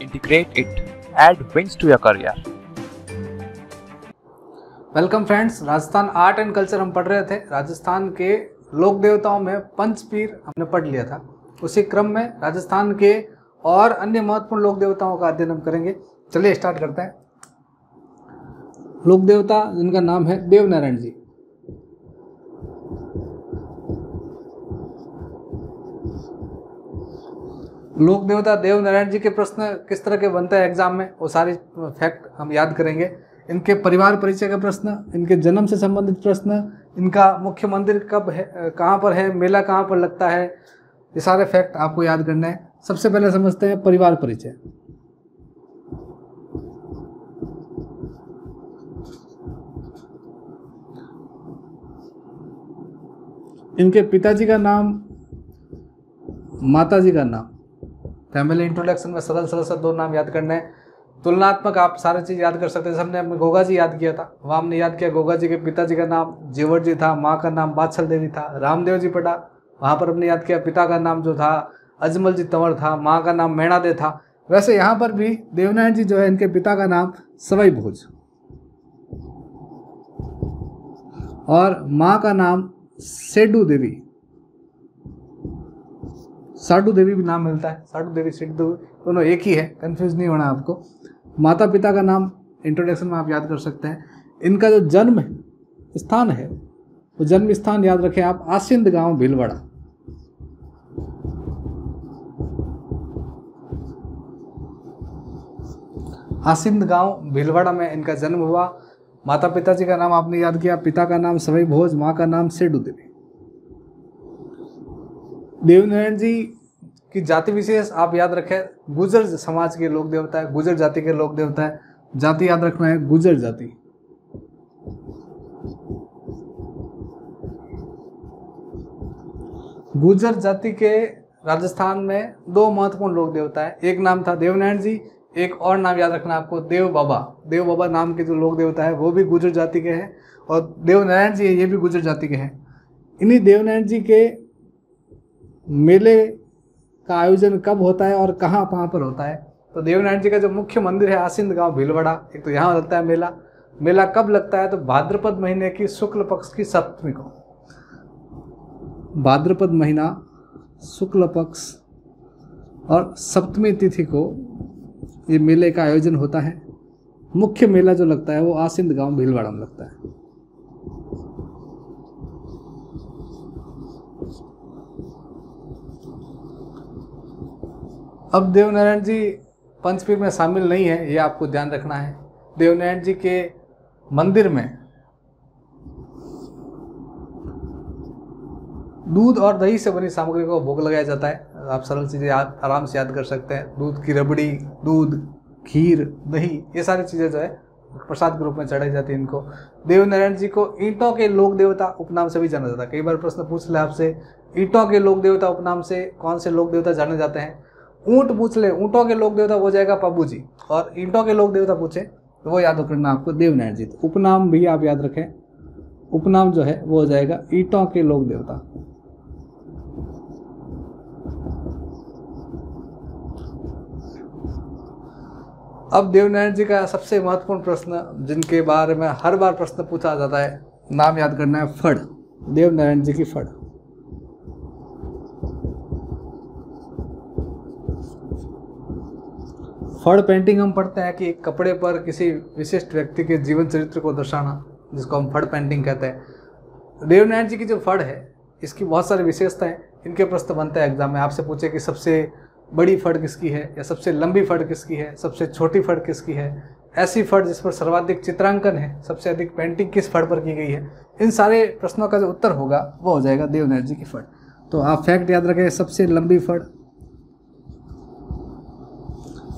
integrate it, add wings to your career. Welcome friends, Rajasthan art and culture हम पढ़ रहे थे। राजस्थान के लोक देवताओं में पंचपीर हमने पढ़ लिया था। उसी क्रम में राजस्थान के और अन्य महत्वपूर्ण लोक देवताओं का अध्ययन हम करेंगे। चलिए स्टार्ट करते हैं। लोक देवता जिनका नाम है देवनारायण जी। लोक देवता देवनारायण जी के प्रश्न किस तरह के बनते हैं एग्जाम में, वो सारी फैक्ट हम याद करेंगे। इनके परिवार परिचय का प्रश्न, इनके जन्म से संबंधित प्रश्न, इनका मुख्य मंदिर कब है, कहाँ पर है, मेला कहाँ पर लगता है, ये सारे फैक्ट आपको याद करने हैं। सबसे पहले समझते हैं परिवार परिचय। इनके पिताजी का नाम, माताजी का नाम। फैमिली इंट्रोडक्शन में सरल सरल से दो नाम याद करने हैं। तुलनात्मक आप सारी चीज़ याद कर सकते हैं। हमने गोगा जी याद किया था, वहाँ हमने याद किया गोगा जी के पिताजी का नाम जेवर जी था, माँ का नाम बादशाह देवी था। रामदेव जी पढ़ा, वहाँ पर हमने याद किया पिता का नाम जो था अजमल जी तंवर था, माँ का नाम मैणादे था। वैसे यहाँ पर भी देवनारायण जी जो है, इनके पिता का नाम सवाई भोज और माँ का नाम सेडू देवी। साडू देवी भी नाम मिलता है, साडू देवी सेडू देवी दोनों एक ही है, कंफ्यूज नहीं होना आपको। माता पिता का नाम इंट्रोडक्शन में आप याद कर सकते हैं। इनका जो जन्म स्थान है, वो जन्म स्थान याद रखें आप, आसिंद गांव भीलवाड़ा। आसिंद गांव भीलवाड़ा में इनका जन्म हुआ। माता पिताजी का नाम आपने याद किया, पिता का नाम सवाई भोज, माँ का नाम सेडू देवी। देवनारायण जी की जाति विशेष आप याद रखें, गुर्जर समाज के लोक देवता है, गुर्जर जाति के लोक देवता है। जाति याद रखना है गुर्जर जाति। गुर्जर जाति के राजस्थान में दो महत्वपूर्ण लोक देवता है। एक नाम था देवनारायण जी, एक और नाम याद रखना आपको देव बाबा। देव बाबा नाम के जो लोक देवता है वो भी गुर्जर जाति के हैं, और देवनारायण जी ये भी गुर्जर जाति के हैं। इन्हीं देवनारायण जी के मेले का आयोजन कब होता है और कहाँ पर होता है। तो देवनारायण जी का जो मुख्य मंदिर है आसिंद गांव भीलवाड़ा, एक तो यहाँ लगता है मेला। मेला कब लगता है तो भाद्रपद महीने की शुक्ल पक्ष की सप्तमी को। भाद्रपद महीना शुक्ल पक्ष और सप्तमी तिथि को ये मेले का आयोजन होता है। मुख्य मेला जो लगता है वो आसिंद गांव भीलवाड़ा में लगता है। अब देवनारायण जी पंचपीर में शामिल नहीं है, ये आपको ध्यान रखना है। देवनारायण जी के मंदिर में दूध और दही से बनी सामग्री को भोग लगाया जाता है। आप सरल चीज़ें आराम से याद कर सकते हैं। दूध की रबड़ी, दूध, खीर, दही, ये सारी चीज़ें जो है प्रसाद के रूप में चढ़ाई जाती है इनको। देवनारायण जी को ईंटों के लोक देवता उपनाम से भी जाना जाता है। कई बार प्रश्न पूछ ले आपसे, ईंटों के लोक देवता उपनाम से कौन से लोक देवता जाने जाते हैं। ऊंट पूछ ले, ऊंटों के लोक देवता हो जाएगा पाबू जी, और ईंटों के लोक देवता पूछे तो वो याद करना आपको देवनारायण जी। तो उपनाम भी आप याद रखें, उपनाम जो है वो हो जाएगा ईंटों के लोक देवता। अब देवनारायण जी का सबसे महत्वपूर्ण प्रश्न, जिनके बारे में हर बार प्रश्न पूछा जाता है, नाम याद करना है फड़। देवनारायण जी की फड़। फड़ पेंटिंग हम पढ़ते हैं कि कपड़े पर किसी विशिष्ट व्यक्ति के जीवन चरित्र को दर्शाना, जिसको हम फड़ पेंटिंग कहते हैं। देवनारायण जी की जो फड़ है, इसकी बहुत सारी विशेषताएं, इनके प्रश्न बनते हैं एग्जाम में। आपसे पूछे कि सबसे बड़ी फड़ किसकी है, या सबसे लंबी फड़ किसकी है, सबसे छोटी फड़ किसकी है, ऐसी फड़ जिस पर सर्वाधिक चित्रांकन है, सबसे अधिक पेंटिंग किस फड़ पर की गई है। इन सारे प्रश्नों का जो उत्तर होगा वो हो जाएगा देवनारायण जी की फड़। तो आप फैक्ट याद रखें, सबसे लंबी फड़,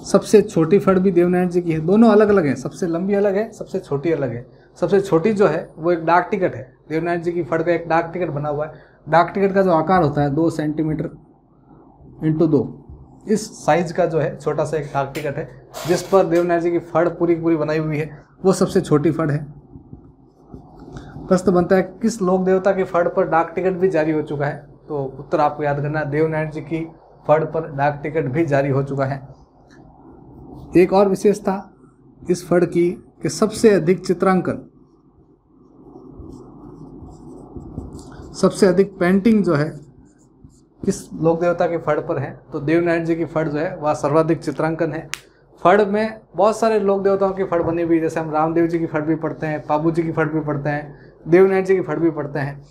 सबसे छोटी फड़ भी देवनारायण जी की है। दोनों अलग अलग हैं, सबसे लंबी अलग है, सबसे छोटी अलग है। सबसे छोटी जो है वो एक डाक टिकट है। देवनारायण जी की फड़ का एक डाक टिकट बना हुआ है। डाक टिकट का जो आकार होता है 2 सेंटीमीटर × 2, इस साइज का जो है छोटा सा एक डाक टिकट है, जिस पर देवनारायण जी की फड़ पूरी बनाई हुई है, वो सबसे छोटी फड़ है। प्रश्न बनता है किस लोक देवता की फड़ पर डाक टिकट भी जारी हो चुका है, तो उत्तर आपको याद करना है, देवनारायण जी की फड़ पर डाक टिकट भी जारी हो चुका है। एक और विशेषता इस फड़ की कि सबसे अधिक चित्रांकन, सबसे अधिक पेंटिंग जो है किस लोक देवता के फड़ पर है, तो देवनारायण जी की फड़ जो है वह सर्वाधिक चित्रांकन है। फड़ में बहुत सारे लोक देवताओं की फड़ बनी हुई, जैसे हम रामदेव जी की फड़ भी पढ़ते हैं, पाबू जी की फड़ भी पढ़ते हैं, देवनारायण जी की फड़ भी पढ़ते हैं।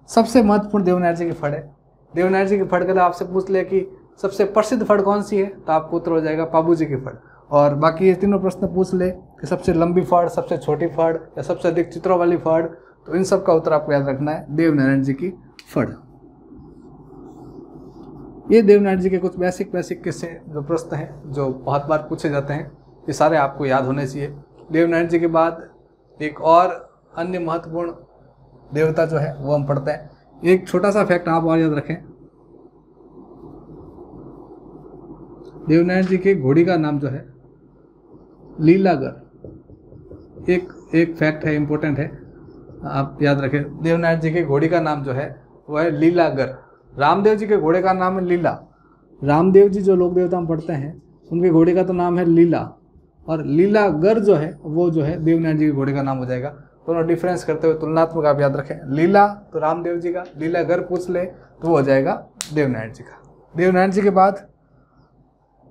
सबसे महत्वपूर्ण देवनारायण जी की फड़ है। देवनारायण जी की फड़ के लिए आपसे पूछ ले कि सबसे प्रसिद्ध फड़ कौन सी है, तो आपको उत्तर हो जाएगा पाबू जी की फड़। और बाकी ये तीनों प्रश्न पूछ ले कि सबसे लंबी फड़, सबसे छोटी फड़ या सबसे अधिक चित्रों वाली फड़, तो इन सब का उत्तर आपको याद रखना है देवनारायण जी की फड़। ये देवनारायण जी के कुछ बेसिक किस्से जो प्रश्न हैं जो बहुत बार पूछे जाते हैं, ये सारे आपको याद होने चाहिए। देवनारायण जी के बाद एक और अन्य महत्वपूर्ण देवता जो है वो हम पढ़ते हैं। एक छोटा सा फैक्ट आप और याद रखें, देवनारायण जी के घोड़ी का नाम जो है लीलागर। एक फैक्ट है, इंपॉर्टेंट है, आप याद रखें। देवनारायण जी के घोड़ी का नाम जो है वह है लीलागर। रामदेव जी के घोड़े का नाम है लीला। रामदेव जी जो लोक देवता हम पढ़ते हैं उनके घोड़े का तो नाम है लीला, और लीलागर जो है वो जो है देवनारायण जी के घोड़े का नाम हो जाएगा। दोनों डिफरेंस करते हुए तुलनात्मक आप याद रखें। लीला तो रामदेव जी का, लीलागर पूछ ले तो वो हो जाएगा देवनारायण जी का। देवनारायण जी के बाद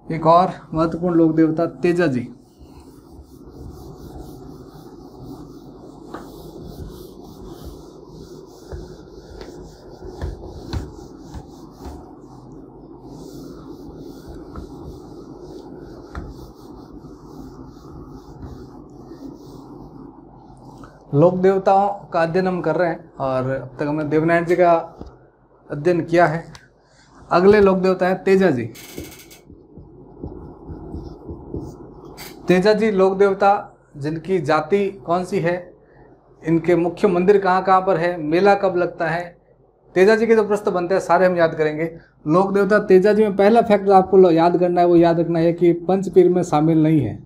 एक और महत्वपूर्ण लोक देवता तेजा जी। लोक देवताओं का अध्ययन हम कर रहे हैं और अब तक हमने देवनारायण जी का अध्ययन किया है। अगले लोक देवता है तेजा जी। तेजा जी लोक देवता जिनकी जाति कौन सी है, इनके मुख्य मंदिर कहाँ कहाँ पर है, मेला कब लगता है, तेजा जी के जो प्रश्न बनते हैं सारे हम याद करेंगे। लोक देवता तेजा जी में पहला फैक्ट आपको याद करना है, वो याद रखना है कि पंचपीर में शामिल नहीं है।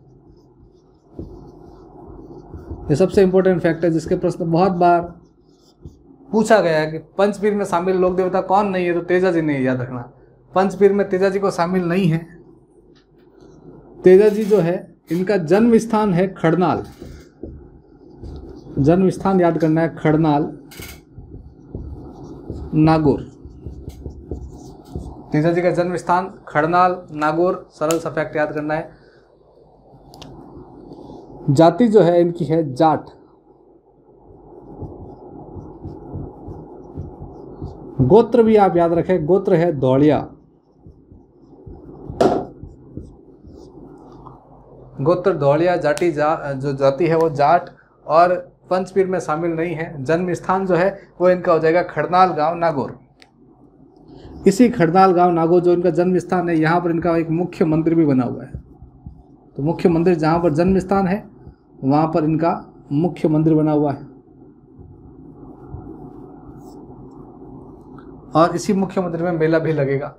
ये सबसे इंपॉर्टेंट फैक्ट है जिसके प्रश्न बहुत बार पूछा गया है कि पंचपीर में शामिल लोक देवता कौन नहीं है, तो तेजा जी नहीं, याद रखना। पंचपीर में तेजा जी को शामिल नहीं है। तेजा जी जो है इनका जन्म स्थान है खड़नाल। जन्म स्थान याद करना है, खड़नाल नागौर। तेजा जी का जन्म स्थान खड़नाल नागौर, सरल सा फैक्ट याद करना है। जाति जो है इनकी है जाट। गोत्र भी आप याद रखें, गोत्र है धौलिया। गोत्र धौलिया जाति जो जाति है वो जाट, और पंचपीर में शामिल नहीं है। जन्म स्थान जो है वो इनका हो जाएगा खड़नाल गांव नागौर। इसी खड़नाल गांव नागौर जो इनका जन्म स्थान है, यहाँ पर इनका एक मुख्य मंदिर भी बना हुआ है। तो मुख्य मंदिर जहाँ पर जन्म स्थान है वहाँ पर इनका मुख्य मंदिर बना हुआ है, और इसी मुख्य मंदिर में मेला भी लगेगा।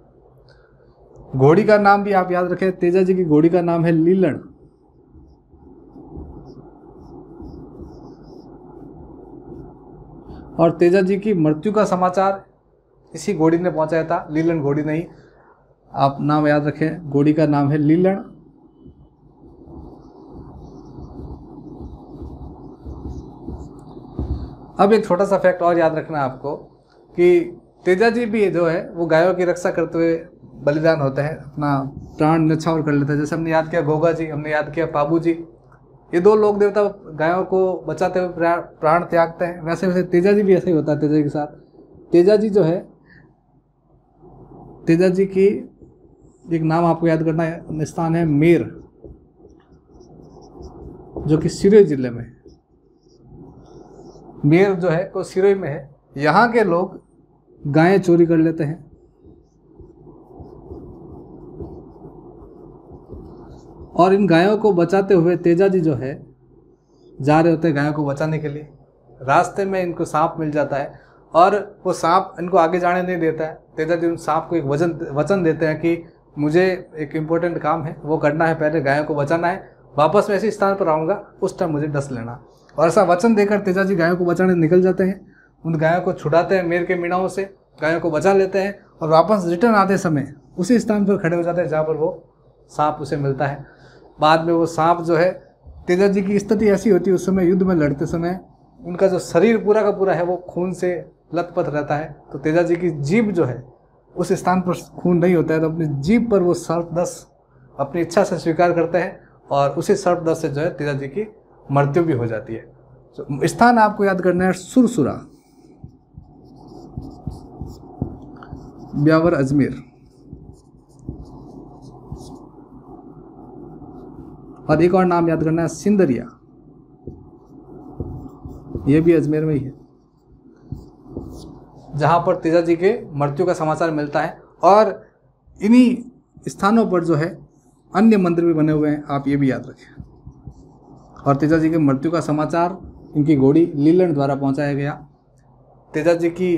घोड़ी का नाम भी आप याद रखें, तेजा जी की घोड़ी का नाम है लीलन। और तेजा जी की मृत्यु का समाचार इसी घोड़ी ने पहुंचाया था, लीलन घोड़ी नहीं। आप नाम याद रखें, घोड़ी का नाम है लीलन। अब एक छोटा सा फैक्ट और याद रखना आपको कि तेजा जी भी जो है वो गायों की रक्षा करते हुए बलिदान होते हैं, अपना प्राण न्यौछावर कर लेते हैं। जैसे हमने याद किया गोगा जी, हमने याद किया पाबू जी, ये दो लोक देवता गायों को बचाते हुए प्राण त्यागते हैं। वैसे वैसे तेजा जी भी ऐसा ही होता है तेजा जी के साथ। तेजा जी जो है, तेजा जी की एक नाम आपको याद करना है, स्थान है मेर, जो कि सिरोही जिले में है। मेर जो है वो सिरोही में है। यहाँ के लोग गायें चोरी कर लेते हैं, और इन गायों को बचाते हुए तेजा जी जो है जा रहे होते हैं गायों को बचाने के लिए। रास्ते में इनको सांप मिल जाता है, और वो सांप इनको आगे जाने नहीं देता है। तेजा जी उन सांप को एक वचन देते हैं कि मुझे एक इम्पोर्टेंट काम है वो करना है, पहले गायों को बचाना है, वापस मैं इसी स्थान पर आऊँगा, उस टाइम मुझे डस लेना। और ऐसा वचन देकर तेजा जी गायों को बचाने निकल जाते हैं। उन गायों को छुड़ाते हैं मेर के मीणाओं से, गायों को बचा लेते हैं, और वापस रिटर्न आते समय उसी स्थान पर खड़े हो जाते हैं जहाँ पर वो सांप उसे मिलता है। बाद में वो सांप जो है, तेजा जी की स्थिति ऐसी होती है उस समय युद्ध में लड़ते समय उनका जो शरीर पूरा का पूरा है वो खून से लथपथ रहता है, तो तेजा जी की जीभ जो है उस स्थान पर खून नहीं होता है, तो अपनी जीभ पर वो सर्पदंश अपनी इच्छा से स्वीकार करते हैं और उसी सर्पदंश से जो है तेजा जी की मृत्यु भी हो जाती है। तो स्थान आपको याद करना है सुरसुरा, ब्यावर, अजमेर। और एक और नाम याद करना है सिंदरिया, ये भी अजमेर में ही है, जहां पर तेजा जी के मृत्यु का समाचार मिलता है। और इन्हीं स्थानों पर जो है अन्य मंदिर भी बने हुए हैं, आप ये भी याद रखें। और तेजा जी के मृत्यु का समाचार इनकी घोड़ी लीलन द्वारा पहुंचाया गया। तेजा जी की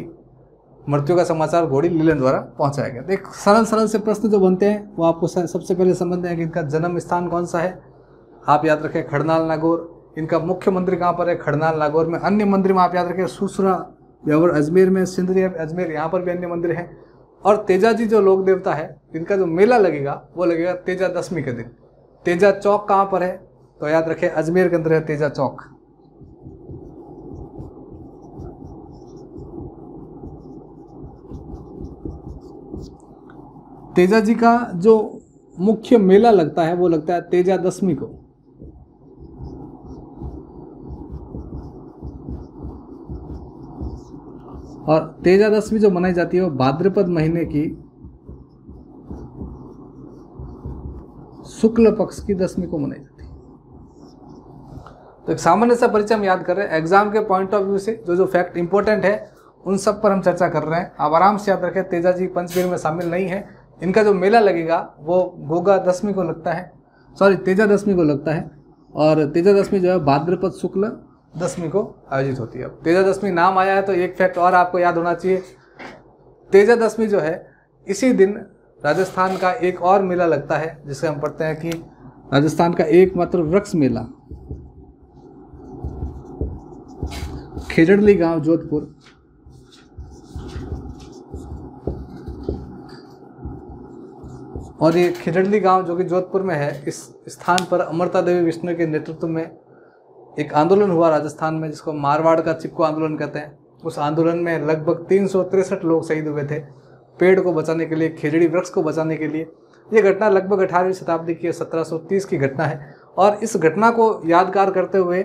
मृत्यु का समाचार घोड़ी लीलन द्वारा पहुंचाया गया। एक सरल सरल से प्रश्न जो बनते हैं वो आपको सबसे पहले समझते हैं कि इनका जन्म स्थान कौन सा है। आप याद रखें खड़नाल नागौर। इनका मुख्य मंदिर कहाँ पर है? खड़नाल नागौर में। अन्य मंदिर में आप याद रखें सुरसुरा, ब्यावर अजमेर में, सिंदरिया अजमेर, यहाँ पर भी अन्य मंदिर हैं। और तेजा जी जो लोक देवता है इनका जो मेला लगेगा वो लगेगा तेजा दशमी के दिन। तेजा चौक कहाँ पर है? तो याद रखें अजमेर के अंदर है तेजा चौक। तेजा जी का जो मुख्य मेला लगता है वो लगता है तेजा दशमी को। और तेजा दशमी जो मनाई जाती है वो भाद्रपद महीने की शुक्ल पक्ष की दशमी को मनाई जाती है। तो एक सामान्य सा परिचय हम याद कर रहे हैं। एग्जाम के पॉइंट ऑफ व्यू से जो जो फैक्ट इंपॉर्टेंट है उन सब पर हम चर्चा कर रहे हैं। आप आराम से याद रखें, तेजा जी पंचवीर में शामिल नहीं है। इनका जो मेला लगेगा वो गोगा दशमी को लगता है, तेजा दशमी को लगता है। और तेजा दशमी जो है भाद्रपद शुक्ल दशमी को आयोजित होती है। अब तेजा दशमी नाम आया है तो एक फैक्ट और आपको याद होना चाहिए। तेजा दशमी जो है इसी दिन राजस्थान का एक और मेला लगता है जिसे हम पढ़ते हैं कि राजस्थान का एकमात्र वृक्ष मेला, खेजड़ली गांव जोधपुर। और ये खेजड़ली गांव जो कि जोधपुर में है, इस स्थान पर अमृता देवी विष्णु के नेतृत्व में एक आंदोलन हुआ राजस्थान में जिसको मारवाड़ का चिपको आंदोलन कहते हैं। उस आंदोलन में लगभग 363 लोग शहीद हुए थे पेड़ को बचाने के लिए, खेजड़ी वृक्ष को बचाने के लिए। ये घटना लगभग 18वीं शताब्दी की 1730 की घटना है। और इस घटना को यादगार करते हुए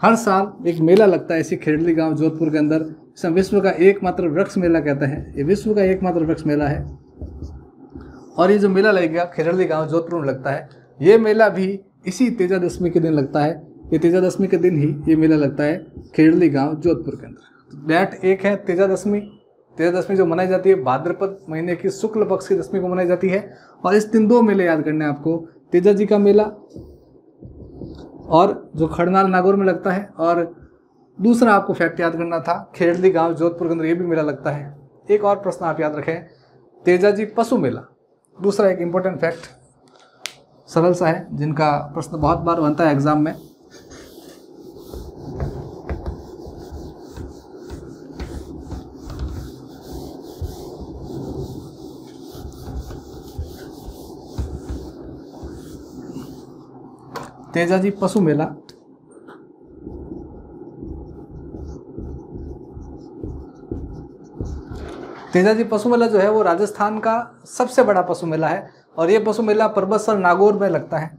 हर साल एक मेला लगता है इसी खेजड़ी गांव जोधपुर के अंदर, जिसे विश्व का एकमात्र वृक्ष मेला कहते हैं। ये विश्व का एकमात्र वृक्ष मेला है। और ये जो मेला लगेगा खेजड़ी गांव जोधपुर में लगता है, ये मेला भी इसी तेजा दशमी के दिन लगता है। ये तेजा दशमी के दिन ही ये मेला लगता है खेजड़ी गांव जोधपुर के अंदर। डेट एक है तेजा दशमी। तेजा दशमी जो मनाई जाती है भाद्रपद महीने की शुक्ल पक्ष की दशमी को मनाई जाती है। और इस दिन दो मेले याद करने हैं आपको, तेजा जी का मेला और जो खड़नाल नागौर में लगता है। और दूसरा आपको फैक्ट याद करना था, खेजड़ी गांव जोधपुर के अंदर ये भी मेला लगता है। एक और प्रश्न आप याद रखें, तेजा जी पशु मेला, दूसरा एक इम्पोर्टेंट फैक्ट सरल सा है जिनका प्रश्न बहुत बार बनता है एग्जाम में। तेजा जी पशु मेला तेजा जी पशु मेला जो है वो राजस्थान का सबसे बड़ा पशु मेला है। और ये पशु मेला पर्वतसर नागौर में लगता है।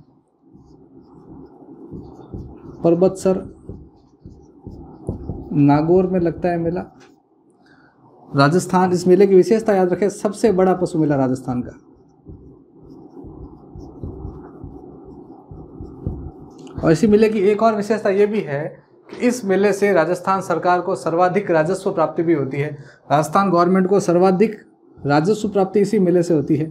पर्वतसर नागौर में लगता है मेला राजस्थान। इस मेले की विशेषता याद रखें, सबसे बड़ा पशु मेला राजस्थान का। और इसी मेले की एक और विशेषता ये भी है कि इस मेले से राजस्थान सरकार को सर्वाधिक राजस्व प्राप्ति भी होती है। राजस्थान गवर्नमेंट को सर्वाधिक राजस्व प्राप्ति इसी मेले से होती है।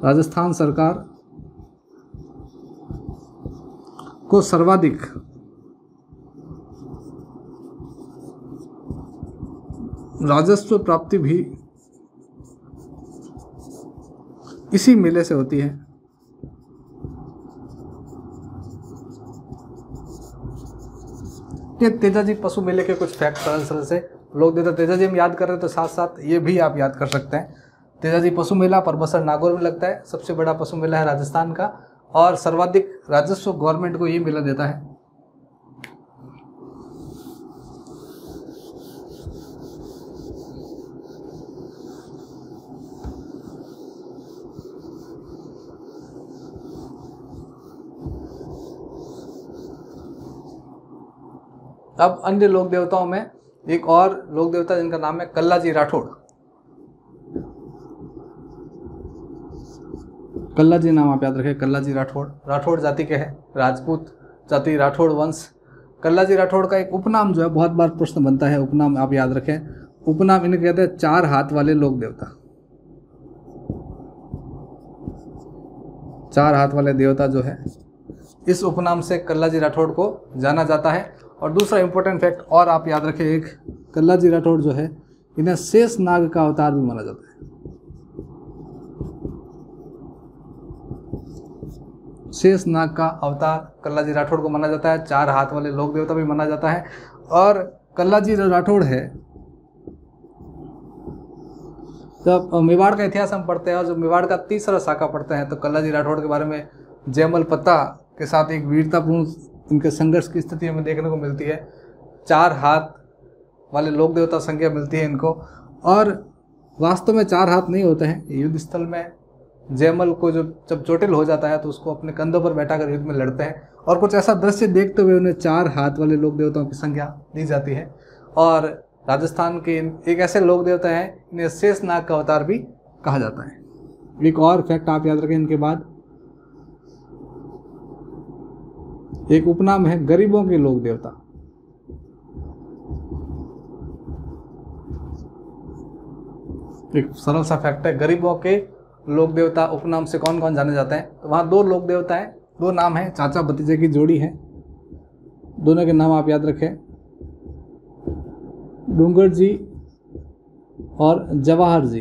राजस्थान सरकार को सर्वाधिक राजस्व प्राप्ति भी इसी मेले से होती है। ये तेजा जी पशु मेले के कुछ फैक्ट सरल सरल से लोग देता तेजा जी हम याद कर रहे हैं तो साथ साथ ये भी आप याद कर सकते हैं। तेजाजी पशु मेला परबसर नागौर में लगता है, सबसे बड़ा पशु मेला है राजस्थान का, और सर्वाधिक राजस्व गवर्नमेंट को ये मेला देता है। अब अन्य लोक देवताओं में एक और लोक देवता जिनका नाम है कल्लाजी राठौड़। कल्लाजी नाम आप याद रखें, कल्लाजी राठौड़। राठौड़ जाति के हैं, राजपूत जाति, राठौड़ वंश। कल्लाजी राठौड़ का एक उपनाम जो है, बहुत बार प्रश्न बनता है, उपनाम आप याद रखें। उपनाम इन्हें कहते हैं 4 हाथ वाले लोक देवता। 4 हाथ वाले देवता जो है, इस उपनाम से कल्लाजी राठौड़ को जाना जाता है। और दूसरा इंपॉर्टेंट फैक्ट और आप याद रखें, एक कल्लाजी राठौड़ जो है, इन्हें शेष नाग का अवतार भी माना जाता है। शेष नाग का अवतार कल्लाजी राठौड़ को माना जाता है। 4 हाथ वाले लोक देवता भी माना जाता है। और कल्लाजी राठौड़ है, जब मेवाड़ का इतिहास हम पढ़ते हैं और जब मेवाड़ का तीसरा शाखा पढ़ते हैं तो कल्लाजी राठौड़ के बारे में जयमल पत्ता के साथ एक वीरतापूर्ण इनके संघर्ष की स्थिति हमें देखने को मिलती है। 4 हाथ वाले लोक देवता संज्ञा मिलती है इनको। और वास्तव में 4 हाथ नहीं होते हैं। युद्ध स्थल में जयमल को जब चोटिल हो जाता है तो उसको अपने कंधों पर बैठाकर युद्ध में लड़ते हैं, और कुछ ऐसा दृश्य देखते हुए उन्हें 4 हाथ वाले लोक देवताओं की संज्ञा दी जाती है। और राजस्थान के एक ऐसे लोक देवता हैं, इन्हें शेष नाग का अवतार भी कहा जाता है। एक और फैक्ट आप याद रखें इनके बाद, एक उपनाम है गरीबों के लोक देवता। एक सरल सा फैक्ट है, गरीबों के लोक देवता उपनाम से कौन कौन जाने जाते हैं। तो वहाँ 2 लोक देवता हैं, 2 नाम हैं, चाचा भतीजे की जोड़ी है। दोनों के नाम आप याद रखें, डूंगर जी और जवाहर जी।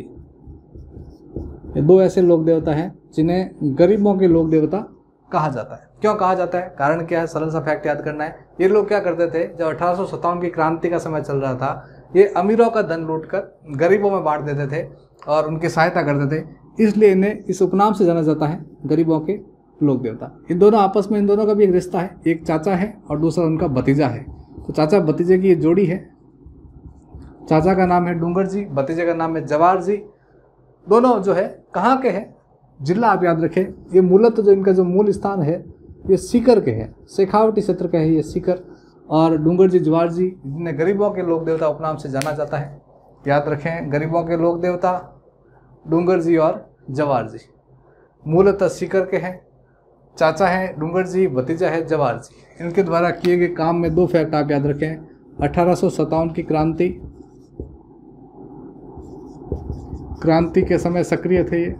ये 2 ऐसे लोक देवता हैं जिन्हें गरीबों के लोक देवता कहा जाता है। क्यों कहा जाता है, कारण क्या है, सरल सा फैक्ट याद करना है। ये लोग क्या करते थे, जब 1857 की क्रांति का समय चल रहा था, ये अमीरों का धन लूटकर गरीबों में बांट देते थे और उनकी सहायता करते थे। इसलिए इन्हें इस उपनाम से जाना जाता है, गरीबों के लोक देवता। इन दोनों आपस में, इन दोनों का भी एक रिश्ता है, एक चाचा है और दूसरा उनका भतीजा है। तो चाचा भतीजे की ये जोड़ी है। चाचा का नाम है डूंगर जी, भतीजे का नाम है जवाहर जी। दोनों जो है कहाँ के हैं, जिला आप याद रखें। ये मूलतः जो इनका जो मूल स्थान है ये सीकर के है, शेखावटी क्षेत्र का है ये सीकर। और डूंगर जी जवाहर जी, जिन्हें गरीबों के लोक देवता उपनाम से जाना जाता है। याद रखें, गरीबों के लोक देवता डूंगर जी और जवाहर जी, मूलतः सीकर के हैं। चाचा हैं डूंगर जी, भतीजा है जवाहर जी। इनके द्वारा किए गए काम में 2 फैक्ट आप याद रखें। 1857 की क्रांति के समय सक्रिय थे ये।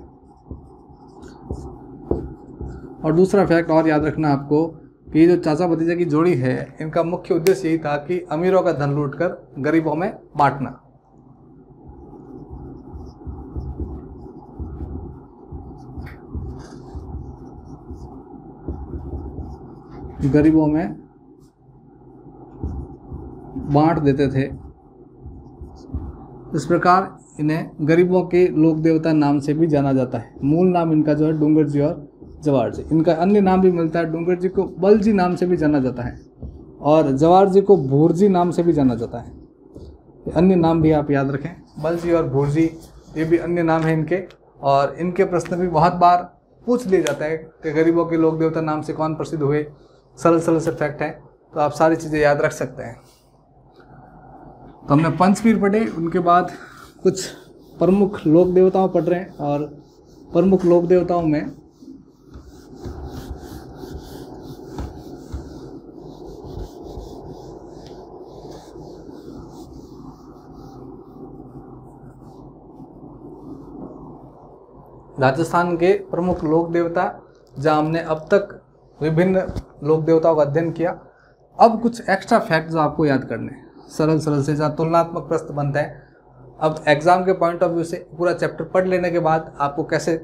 और दूसरा फैक्ट और याद रखना आपको कि ये जो चाचा भतीजा की जोड़ी है, इनका मुख्य उद्देश्य यही था कि अमीरों का धन लूटकर गरीबों में बांटना। गरीबों में बांट देते थे। इस प्रकार इन्हें गरीबों के लोक देवता नाम से भी जाना जाता है। मूल नाम इनका जो है डूंगर जी और जवाहर जी। इनका अन्य नाम भी मिलता है, डूंगर जी को बलजी नाम से भी जाना जाता है और जवाहर जी को भूरजी नाम से भी जाना जाता है। अन्य नाम भी आप याद रखें, बलजी और भूरजी, ये भी अन्य नाम है इनके। और इनके प्रश्न भी बहुत बार पूछ लिया जाता है कि गरीबों के लोक देवता नाम से कौन प्रसिद्ध हुए। सरल सरल से फैक्ट है, तो आप सारी चीज़ें याद रख सकते हैं। तो हमने पंचवीर पढ़े, उनके बाद कुछ प्रमुख लोक देवताओं पढ़ रहे हैं। और प्रमुख लोक देवताओं में राजस्थान के प्रमुख लोक देवता, जहाँ हमने अब तक विभिन्न लोक देवताओं का अध्ययन किया। अब कुछ एक्स्ट्रा फैक्ट जो आपको याद करने हैं, सरल सरल से, जहाँ तुलनात्मक प्रश्न बनते हैं। अब एग्जाम के पॉइंट ऑफ व्यू से पूरा चैप्टर पढ़ लेने के बाद आपको कैसे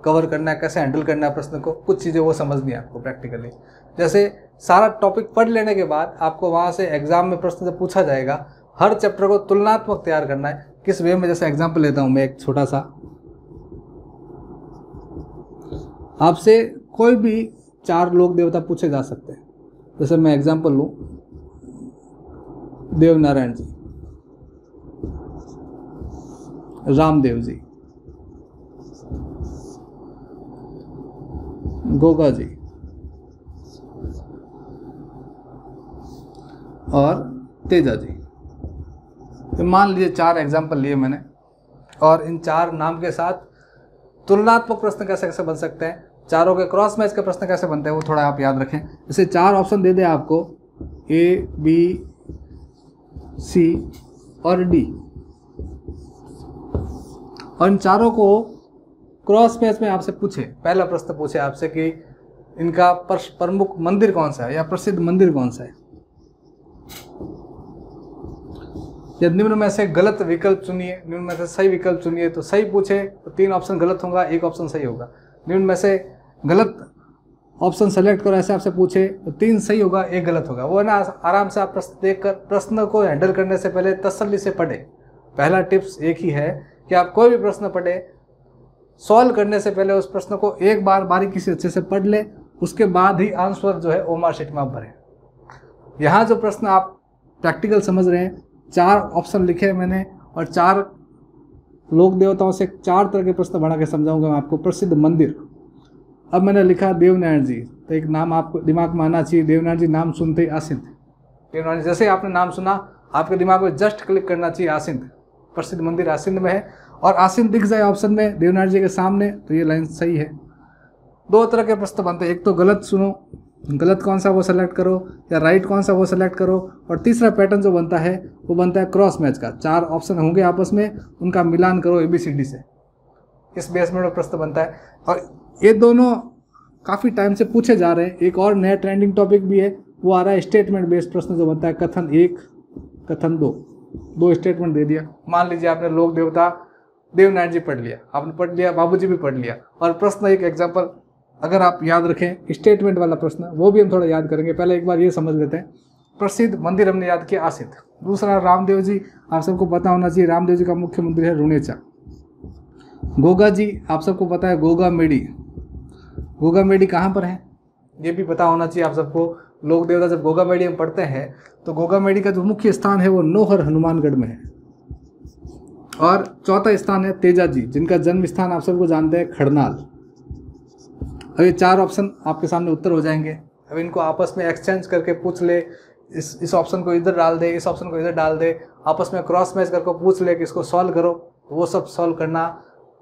कवर करना है, कैसे हैंडल करना है प्रश्न को, कुछ चीज़ें वो समझनी है आपको प्रैक्टिकली। जैसे सारा टॉपिक पढ़ लेने के बाद आपको वहाँ से एग्जाम में प्रश्न जब पूछा जाएगा, हर चैप्टर को तुलनात्मक तैयार करना है। किस वे में, जैसे एग्जाम्पल लेता हूँ मैं एक छोटा सा, आपसे कोई भी 4 लोक देवता पूछे जा सकते हैं। जैसे मैं एग्जांपल लूँ, देव नारायण जी, रामदेव जी, गोगा जी और तेजा जी। तो मान लीजिए 4 एग्जाम्पल लिए मैंने, और इन 4 नाम के साथ तुलनात्मक प्रश्न कैसे कैसे बन सकते हैं, चारों के क्रॉस मैच के प्रश्न कैसे बनते हैं, वो थोड़ा आप याद रखें। जैसे 4 ऑप्शन दे दें आपको, A, B, C और D, और इन चारों को क्रॉस मैच में आपसे पूछे, पहला प्रश्न पूछे आपसे कि इनका प्रमुख मंदिर कौन सा है या प्रसिद्ध मंदिर कौन सा है, या निम्न में से गलत विकल्प चुनिए, निम्न में से सही विकल्प चुनिए। तो सही पूछे तो 3 ऑप्शन गलत होगा, 1 ऑप्शन सही होगा। निम्न में से गलत ऑप्शन सेलेक्ट करो, ऐसे आपसे पूछे तो 3 सही होगा, 1 गलत होगा। वो है ना, आराम से आप प्रश्न देखकर प्रश्न को हैंडल करने से पहले तसल्ली से पढ़े। पहला टिप्स एक ही है कि आप कोई भी प्रश्न पढ़े, सॉल्व करने से पहले उस प्रश्न को एक बार बारीकी से अच्छे से पढ़ ले, उसके बाद ही आंसर जो है ओमार शीट में आप भरें। यहाँ जो प्रश्न आप प्रैक्टिकल समझ रहे हैं, 4 ऑप्शन लिखे हैं मैंने, और 4 लोक देवताओं से 4 तरह के प्रश्न बना के समझाऊंगा मैं आपको। प्रसिद्ध मंदिर, अब मैंने लिखा देवनारायण जी, तो एक नाम आपको दिमाग में आना चाहिए। देवनारायण जी नाम सुनते ही आसिंद, देवनारायण जी जैसे आपने नाम सुना आपके दिमाग में जस्ट क्लिक करना चाहिए आसिंद, प्रसिद्ध मंदिर आसिंद में है, और आसिंद दिख जाए ऑप्शन में देवनारायण जी के सामने, तो ये लाइन सही है। 2 तरह के प्रश्न बनते हैं, एक तो गलत सुनो, गलत कौन सा वो सेलेक्ट करो, या राइट कौन सा वो सेलेक्ट करो, और तीसरा पैटर्न जो बनता है वो बनता है क्रॉस मैच का। 4 ऑप्शन होंगे आपस में, उनका मिलान करो ABCD से, इस बेस में प्रश्न बनता है। और ये दोनों काफ़ी टाइम से पूछे जा रहे हैं। एक और नया ट्रेंडिंग टॉपिक भी है, वो आ रहा है स्टेटमेंट बेस्ड प्रश्न जो बनता है, कथन 1, कथन 2 स्टेटमेंट दे दिया। मान लीजिए आपने लोक देवता देवनारायण जी पढ़ लिया, आपने पढ़ लिया, बाबूजी भी पढ़ लिया, और प्रश्न एक एग्जाम्पल अगर आप याद रखें स्टेटमेंट वाला प्रश्न, वो भी हम थोड़ा याद करेंगे। पहले एक बार ये समझ लेते हैं, प्रसिद्ध मंदिर हमने याद किया आसिंद। दूसरा रामदेव जी, आप सबको पता होना चाहिए, रामदेव जी का मुख्य मंदिर है रुणेचा। गोगा जी, आप सबको पता है गोगा मेडी, गोगा मेडी कहाँ पर है ये भी पता होना चाहिए आप सबको। लोक देवता जब गोगा मेडी हम पढ़ते हैं तो गोगा मेडी का जो मुख्य स्थान है वो नौहर हनुमानगढ़ में है। और चौथा स्थान है तेजा जी, जिनका जन्म स्थान आप सबको जानते हैं खड़नाल। अब ये 4 ऑप्शन आपके सामने उत्तर हो जाएंगे। अब इनको आपस में एक्सचेंज करके पूछ ले, इस ऑप्शन को इधर डाल दे, इस ऑप्शन को इधर डाल दे, आपस में क्रॉस मैच करके पूछ ले कि इसको सॉल्व करो। वो सब सॉल्व करना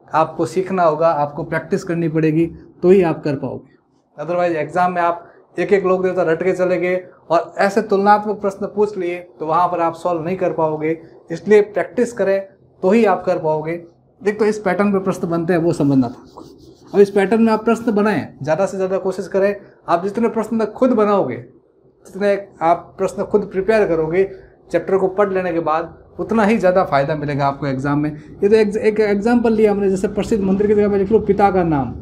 आपको सीखना होगा, आपको प्रैक्टिस करनी पड़ेगी, तो ही आप कर पाओगे। अदरवाइज एग्जाम में आप एक एक लोक देवता रट के चले गए और ऐसे तुलनात्मक प्रश्न पूछ लिए तो वहाँ पर आप सॉल्व नहीं कर पाओगे। इसलिए प्रैक्टिस करें तो ही आप कर पाओगे। एक तो इस पैटर्न पे प्रश्न बनते हैं वो समझना था। और इस पैटर्न में आप प्रश्न बनाएं, ज़्यादा से ज़्यादा कोशिश करें। आप जितने प्रश्न खुद बनाओगे, जितने आप प्रश्न खुद प्रिपेयर करोगे चैप्टर को पढ़ लेने के बाद, उतना ही ज़्यादा फायदा मिलेगा आपको एग्जाम में। ये तो एक एग्जाम्पल लिया हमने, जैसे प्रसिद्ध मंदिर की जगह मैं लिख लूँ पिता का नाम,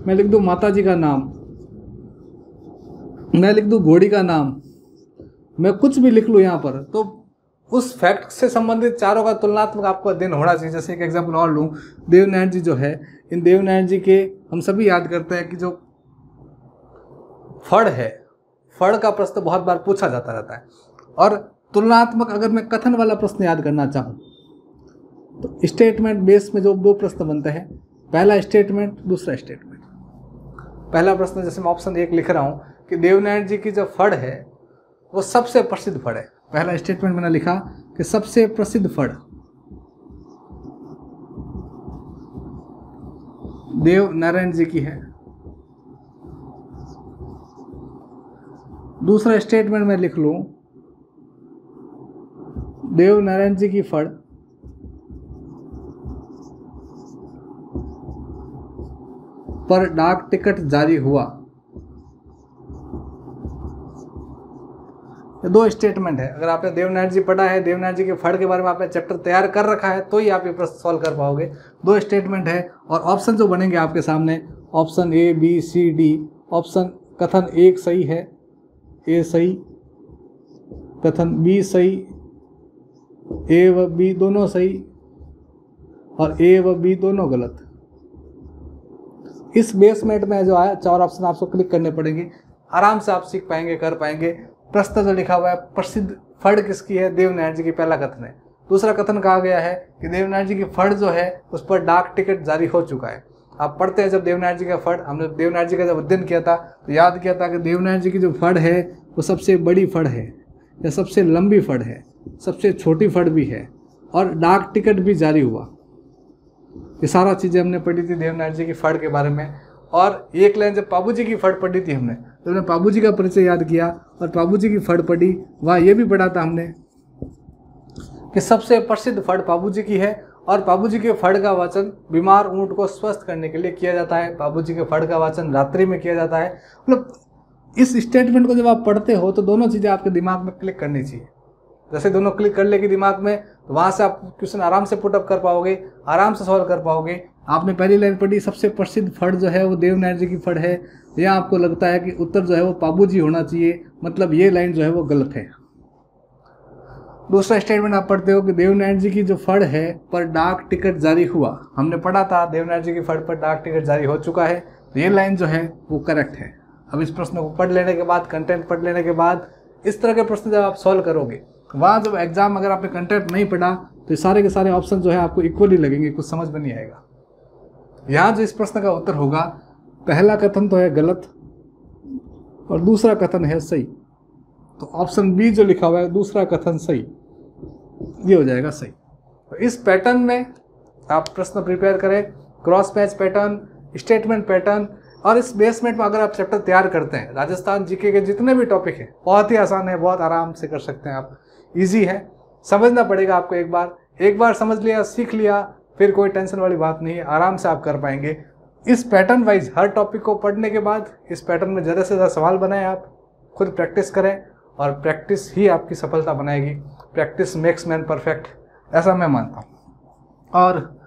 मैं लिख दूँ माता जी का नाम, मैं लिख दूँ घोड़ी का नाम, मैं कुछ भी लिख लूँ यहाँ पर, तो उस फैक्ट से संबंधित चारों का तुलनात्मक आपको अध्ययन होना चाहिए। जैसे एक एग्जाम्पल और लूँ, देवनारायण जी जो है, इन देवनारायण जी के हम सभी याद करते हैं कि जो फड़ है, फड़ का प्रश्न बहुत बार पूछा जाता रहता है। और तुलनात्मक अगर मैं कथन वाला प्रश्न याद करना चाहूँ तो स्टेटमेंट बेस में जो 2 प्रश्न बनते हैं, पहला स्टेटमेंट, दूसरा स्टेटमेंट। पहला प्रश्न जैसे मैं ऑप्शन 1 लिख रहा हूँ कि देवनारायण जी की जो फड़ है वो सबसे प्रसिद्ध फड़ है। पहला स्टेटमेंट मैंने लिखा कि सबसे प्रसिद्ध फड़ देवनारायण जी की है। दूसरा स्टेटमेंट मैं लिख लूं, देवनारायण जी की फड़ पर डाक टिकट जारी हुआ। ये 2 स्टेटमेंट है। अगर आपने देवनारायण जी पढ़ा है, देवनारायण जी के फड़ के बारे में आपने चैप्टर तैयार कर रखा है, तो ही आप ये प्रश्न सॉल्व कर पाओगे। 2 स्टेटमेंट है और ऑप्शन जो बनेंगे आपके सामने, option A, B, C, D। Option कथन 1 सही है, A सही, कथन B सही, A व B दोनों सही, और A व B दोनों गलत। इस बेसमेंट में जो आया 4 ऑप्शन आपको क्लिक करने पड़ेंगे, आराम से आप सीख पाएंगे, कर पाएंगे। प्रश्न जो लिखा हुआ है, प्रसिद्ध फड़ किसकी है? देवनारायण जी की, पहला कथन है। दूसरा कथन कहा गया है कि देवनारायण जी की फड़ जो है उस पर डाक टिकट जारी हो चुका है। आप पढ़ते हैं जब देवनारायण जी का फड़, हमने देवनारायण जी का जब अध्ययन किया था तो याद किया था कि देवनारायण जी की जो फड़ है वो सबसे बड़ी फड़ है या सबसे लंबी फड़ है, सबसे छोटी फड़ भी है, और डाक टिकट भी जारी हुआ। ये सारा चीज़ें हमने पढ़ी थी देवनारायण जी की फड़ के बारे में। और एक लाइन जब पाबू जी की फड़ पढ़ी थी हमने, तो हमने पाबू जी का परिचय याद किया और पाबू जी की फड़ पढ़ी। वहाँ ये भी पढ़ा था हमने कि सबसे प्रसिद्ध फड़ पाबू जी की है और पाबू जी के फड़ का वाचन बीमार ऊंट को स्वस्थ करने के लिए किया जाता है। पाबू जी के फड़ का वाचन रात्रि में किया जाता है। मतलब इस स्टेटमेंट को जब आप पढ़ते हो तो दोनों चीज़ें आपके दिमाग में क्लिक करनी चाहिए। जैसे दोनों क्लिक कर लेगी दिमाग में तो वहाँ से आप क्वेश्चन आराम से पुटअप कर पाओगे, आराम से सॉल्व कर पाओगे। आपने पहली लाइन पढ़ी, सबसे प्रसिद्ध फड़ जो है वो देवनारायण जी की फड़ है, या आपको लगता है कि उत्तर जो है वो पाबू जी होना चाहिए, मतलब ये लाइन जो है वो गलत है। दूसरा स्टेटमेंट आप पढ़ते हो कि देवनारायण जी की जो फड़ है पर डाक टिकट जारी हुआ, हमने पढ़ा था देवनारायण जी की फड़ पर डाक टिकट जारी हो चुका है, तो ये लाइन जो है वो करेक्ट है। अब इस प्रश्न को पढ़ लेने के बाद, कंटेंट पढ़ लेने के बाद, इस तरह के प्रश्न जब आप सॉल्व करोगे, वहाँ जब एग्जाम अगर आपने कंटेंट नहीं पढ़ा तो ये सारे के सारे ऑप्शन जो है आपको इक्वली लगेंगे, कुछ समझ में नहीं आएगा। यहाँ जो इस प्रश्न का उत्तर होगा, पहला कथन तो है गलत और दूसरा कथन है सही, तो ऑप्शन बी जो लिखा हुआ है दूसरा कथन सही, ये हो जाएगा सही। तो इस पैटर्न में आप प्रश्न प्रिपेयर करें, cross match pattern, statement pattern, और इस बेसमेंट में अगर आप चैप्टर तैयार करते हैं, राजस्थान जीके के जितने भी टॉपिक हैं बहुत ही आसान है, बहुत आराम से कर सकते हैं आप, इजी है। समझना पड़ेगा आपको, एक बार समझ लिया, सीख लिया, फिर कोई टेंशन वाली बात नहीं है, आराम से आप कर पाएंगे। इस पैटर्न वाइज हर टॉपिक को पढ़ने के बाद इस पैटर्न में ज़्यादा से ज़्यादा सवाल बनाएं, आप खुद प्रैक्टिस करें और प्रैक्टिस ही आपकी सफलता बनाएगी। प्रैक्टिस मेक्स मैन परफेक्ट, ऐसा मैं मानता हूँ। और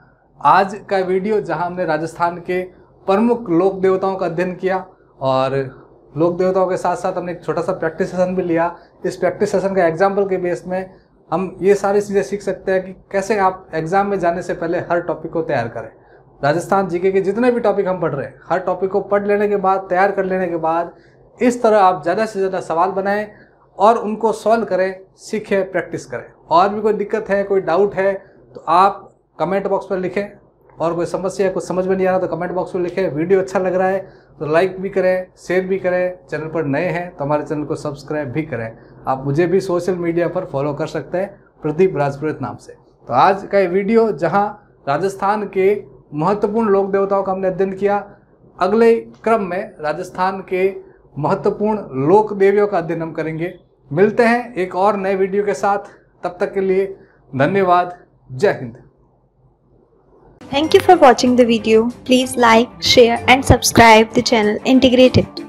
आज का वीडियो जहाँ हमने राजस्थान के प्रमुख लोक देवताओं का अध्ययन किया और लोक देवताओं के साथ साथ हमने एक छोटा सा प्रैक्टिस सेशन भी लिया। इस प्रैक्टिस सेशन का एग्जाम्पल के बेस में हम ये सारी चीज़ें सीख सकते हैं कि कैसे आप एग्जाम में जाने से पहले हर टॉपिक को तैयार करें। राजस्थान जीके के जितने भी टॉपिक हम पढ़ रहे हैं, हर टॉपिक को पढ़ लेने के बाद, तैयार कर लेने के बाद, इस तरह आप ज़्यादा से ज़्यादा सवाल बनाएं और उनको सॉल्व करें, सीखें, प्रैक्टिस करें। और भी कोई दिक्कत है, कोई डाउट है तो आप कमेंट बॉक्स पर लिखें, और कोई समस्या है, कुछ समझ में नहीं आ रहा तो कमेंट बॉक्स में लिखें। वीडियो अच्छा लग रहा है तो लाइक भी करें, शेयर भी करें। चैनल पर नए हैं तो हमारे चैनल को सब्सक्राइब भी करें। आप मुझे भी सोशल मीडिया पर फॉलो कर सकते हैं, प्रदीप राजपुरोहित नाम से। तो आज का ये वीडियो जहां राजस्थान के महत्वपूर्ण लोक देवताओं का हमने अध्ययन किया, अगले क्रम में राजस्थान के महत्वपूर्ण लोक देवियों का अध्ययन हम करेंगे। मिलते हैं एक और नए वीडियो के साथ, तब तक के लिए धन्यवाद। जय Hind. Thank you for watching the video. Please like, share and subscribe the channel Integrated.